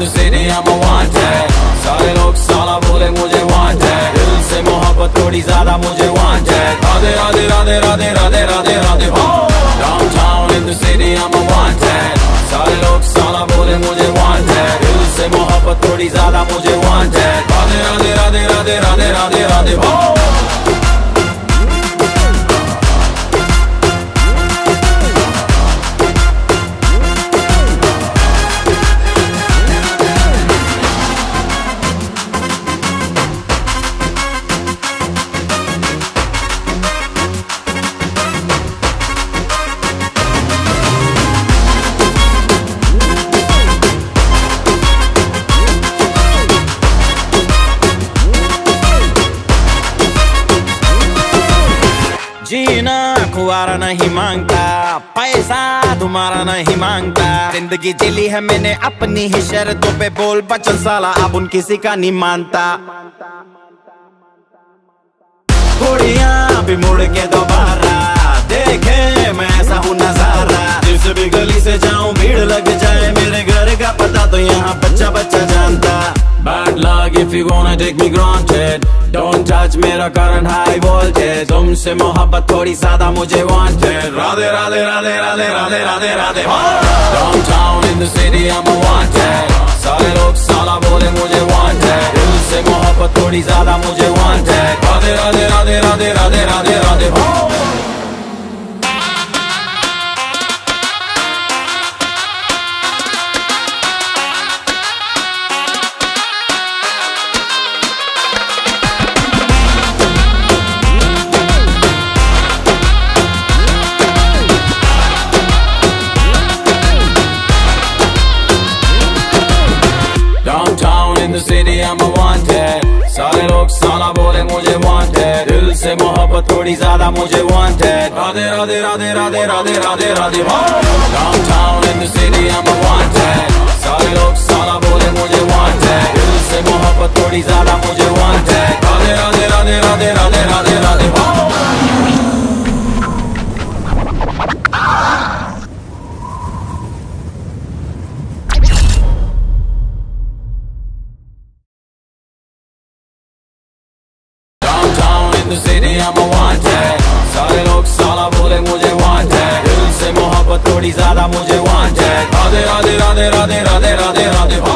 the city, I'm a wanted. सारे लोग साला बोले मुझे wanted. दिल से मोहब्बत थोड़ी ज्यादा मुझे wanted. राधे राधे राधे राधे राधे राधे राधे हो. Downtown in the city, I'm a wanted. सारे लोग साला बोले मुझे wanted. दिल से मोहब्बत थोड़ी ज्यादा मुझे wanted. राधे राधे राधे राधे राधे राधे राधे हो. जीना खुआरा नहीं मांगता, पैसा तुम्हारा नहीं मांगता। जिंदगी जिली है मैंने अपनी ही शर्तों पे, बोल बचन साला अब उन किसी का नहीं मानता। कुड़ियां भी मुड़ के दोबारा देखे मैं ऐसा हूँ नजारा। जिस भी गली से जाऊं भीड़ लग जाए, मेरे घर का पता तो यहाँ बच्चा बच्चा जानता। Bad luck if you wanna take me granted, don't touch मेरा current high voltage। तुमसे मोहब्बत थोड़ी ज्यादा मुझे wanted। राधे राधे राधे राधे राधे राधे राधे हो। Downtown in the city I'm a wanted। सारे लोग साला बोले मुझे wanted। दिल से मोहब्बत थोड़ी ज्यादा मुझे wanted। राधे राधे राधे राधे राधे राधे राधे हो। In the city I'm a wanted। सारे लोग साला बोले मुझे wanted। दिल से मोहब्बत थोड़ी ज्यादा मुझे wanted। राधे राधे राधे राधे राधे राधे राधे हो। Downtown in the city I'm a wanted। सारे लोग साला बोले मुझे wanted। दिल से मोहब्बत थोड़ी ज्यादा मुझे wanted। राधे राधे राधे राधे राधे राधे राधे हो। The city I'm a wanted। सारे लोग साला बोले मुझे wanted। दिल से मोहब्बत थोड़ी ज्यादा मुझे wanted। राधे राधे राधे राधे राधे राधे राधे।